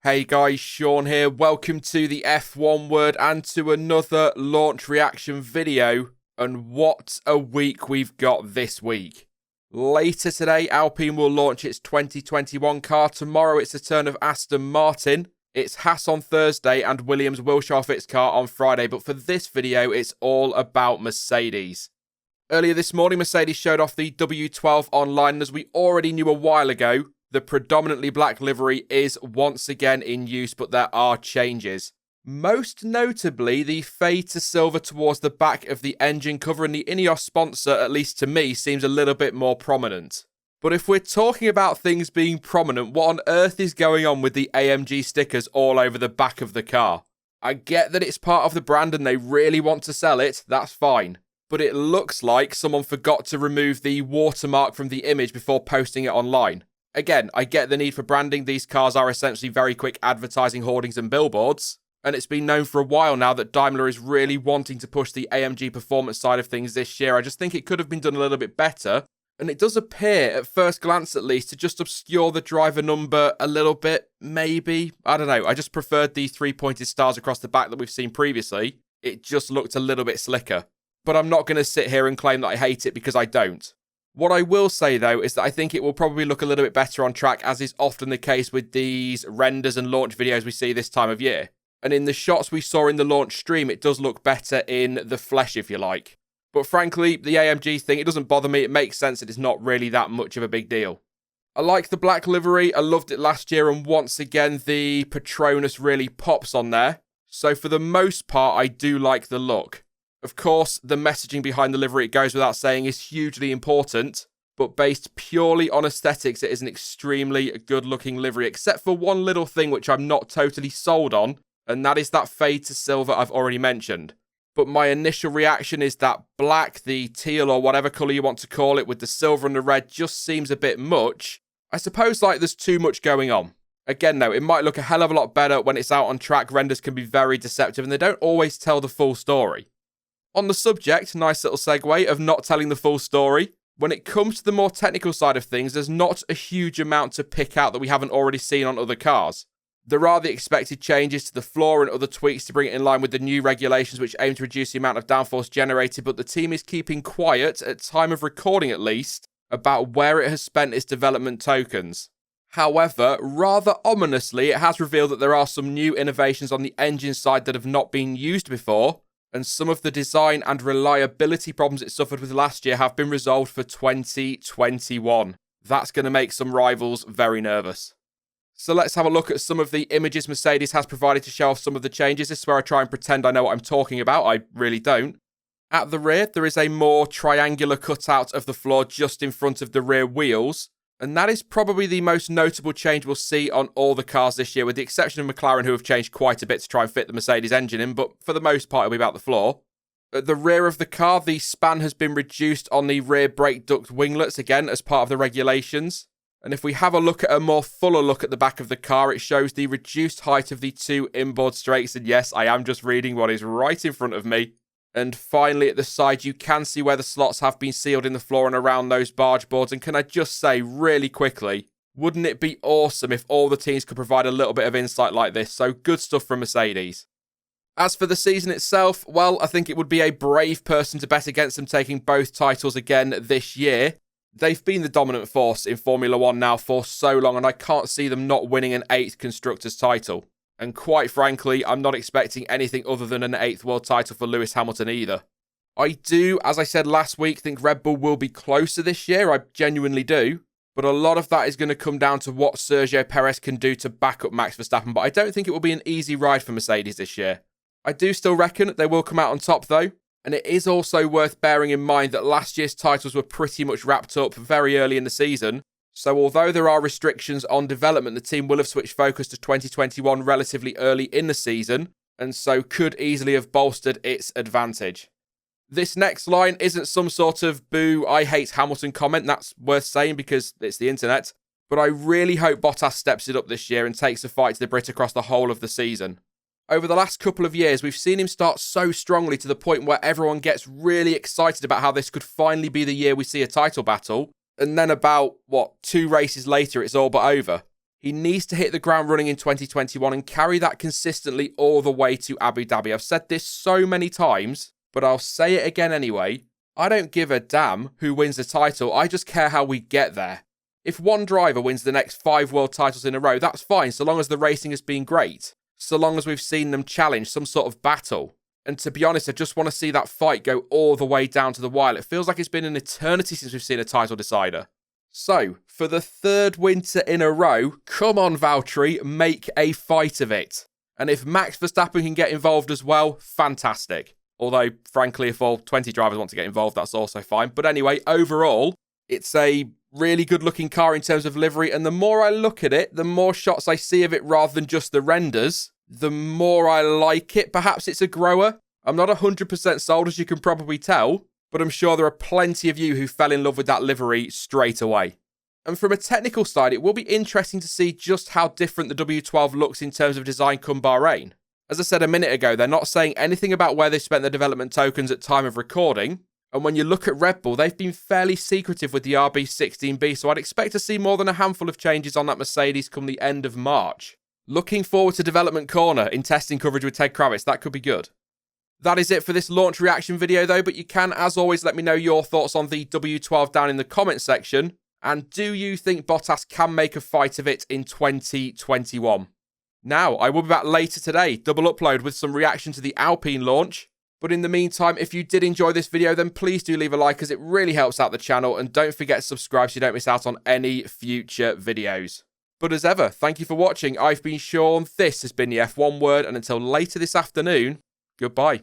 Hey guys, Sean here. Welcome to the F1 Word and to another launch reaction video. And what a week we've got this week. Later today, Alpine will launch its 2021 car. Tomorrow it's the turn of Aston Martin. It's Haas on Thursday and Williams will show off its car on Friday. But for this video, it's all about Mercedes. Earlier this morning, Mercedes showed off the W12 online, and as we already knew a while ago, the predominantly black livery is once again in use, but there are changes. Most notably, the fade to silver towards the back of the engine cover and the Ineos sponsor, at least to me, seems a little bit more prominent. But if we're talking about things being prominent, what on earth is going on with the AMG stickers all over the back of the car? I get that it's part of the brand and they really want to sell it, that's fine. But it looks like someone forgot to remove the watermark from the image before posting it online. Again, I get the need for branding. These cars are essentially very quick advertising hoardings and billboards. And it's been known for a while now that Daimler is really wanting to push the AMG performance side of things this year. I just think it could have been done a little bit better. And it does appear, at first glance at least, to just obscure the driver number a little bit, maybe. I don't know. I just preferred the three-pointed stars across the back that we've seen previously. It just looked a little bit slicker. But I'm not going to sit here and claim that I hate it because I don't. What I will say, though, is that I think it will probably look a little bit better on track, as is often the case with these renders and launch videos we see this time of year. And in the shots we saw in the launch stream, it does look better in the flesh, if you like. But frankly, the AMG thing, it doesn't bother me. It makes sense. It is not really that much of a big deal. I like the black livery. I loved it last year, and once again, the Patronus really pops on there. So for the most part, I do like the look. Of course, the messaging behind the livery, it goes without saying, is hugely important, but based purely on aesthetics, it is an extremely good-looking livery, except for one little thing which I'm not totally sold on, and that is that fade to silver I've already mentioned. But my initial reaction is that black, the teal or whatever colour you want to call it, with the silver and the red just seems a bit much. I suppose like there's too much going on. Again though, it might look a hell of a lot better when it's out on track. Renders can be very deceptive and they don't always tell the full story. On the subject, nice little segue of not telling the full story. When it comes to the more technical side of things, there's not a huge amount to pick out that we haven't already seen on other cars. There are the expected changes to the floor and other tweaks to bring it in line with the new regulations which aim to reduce the amount of downforce generated, but the team is keeping quiet, at time of recording at least, about where it has spent its development tokens. However, rather ominously, it has revealed that there are some new innovations on the engine side that have not been used before, and some of the design and reliability problems it suffered with last year have been resolved for 2021. That's going to make some rivals very nervous. So let's have a look at some of the images Mercedes has provided to show off some of the changes. This is where I try and pretend I know what I'm talking about. I really don't. At the rear, there is a more triangular cutout of the floor just in front of the rear wheels. And that is probably the most notable change we'll see on all the cars this year, with the exception of McLaren, who have changed quite a bit to try and fit the Mercedes engine in, but for the most part, it'll be about the floor. At the rear of the car, the span has been reduced on the rear brake duct winglets, again, as part of the regulations. And if we have a look at a more fuller look at the back of the car, it shows the reduced height of the two inboard strakes. And yes, I am just reading what is right in front of me. And finally, at the side, you can see where the slots have been sealed in the floor and around those barge boards. And can I just say really quickly, wouldn't it be awesome if all the teams could provide a little bit of insight like this? So good stuff from Mercedes. As for the season itself, well, I think it would be a brave person to bet against them taking both titles again this year. They've been the dominant force in Formula One now for so long, and I can't see them not winning an 8th Constructors' title. And quite frankly, I'm not expecting anything other than an 8th world title for Lewis Hamilton either. I do, as I said last week, think Red Bull will be closer this year. I genuinely do. But a lot of that is going to come down to what Sergio Perez can do to back up Max Verstappen. But I don't think it will be an easy ride for Mercedes this year. I do still reckon they will come out on top though. And it is also worth bearing in mind that last year's titles were pretty much wrapped up very early in the season. So although there are restrictions on development, the team will have switched focus to 2021 relatively early in the season, and so could easily have bolstered its advantage. This next line isn't some sort of boo, I hate Hamilton comment. That's worth saying because it's the internet. But I really hope Bottas steps it up this year and takes the fight to the Brit across the whole of the season. Over the last couple of years, we've seen him start so strongly to the point where everyone gets really excited about how this could finally be the year we see a title battle. And then about, 2 races later, it's all but over. He needs to hit the ground running in 2021 and carry that consistently all the way to Abu Dhabi. I've said this so many times, but I'll say it again anyway. I don't give a damn who wins the title, I just care how we get there. If one driver wins the next 5 world titles in a row, that's fine, so long as the racing has been great. So long as we've seen them challenge some sort of battle. And to be honest, I just want to see that fight go all the way down to the wire. It feels like it's been an eternity since we've seen a title decider. So, for the 3rd winter in a row, come on Valtteri, make a fight of it. And if Max Verstappen can get involved as well, fantastic. Although, frankly, if all 20 drivers want to get involved, that's also fine. But anyway, overall, it's a really good looking car in terms of livery, and the more I look at it, the more shots I see of it rather than just the renders, the more I like it. Perhaps it's a grower. I'm not 100% sold, as you can probably tell, but I'm sure there are plenty of you who fell in love with that livery straight away. And from a technical side, it will be interesting to see just how different the W12 looks in terms of design come Bahrain. As I said a minute ago, they're not saying anything about where they spent their development tokens at time of recording. And when you look at Red Bull, they've been fairly secretive with the RB16B, so I'd expect to see more than a handful of changes on that Mercedes come the end of March. Looking forward to Development Corner in testing coverage with Ted Kravitz, that could be good. That is it for this launch reaction video though, but you can, as always, let me know your thoughts on the W12 down in the comments section. And do you think Bottas can make a fight of it in 2021? Now, I will be back later today, double upload with some reaction to the Alpine launch. But in the meantime, if you did enjoy this video, then please do leave a like as it really helps out the channel. And don't forget to subscribe so you don't miss out on any future videos. But as ever, thank you for watching. I've been Sean, this has been the F1 Word, and until later this afternoon, goodbye.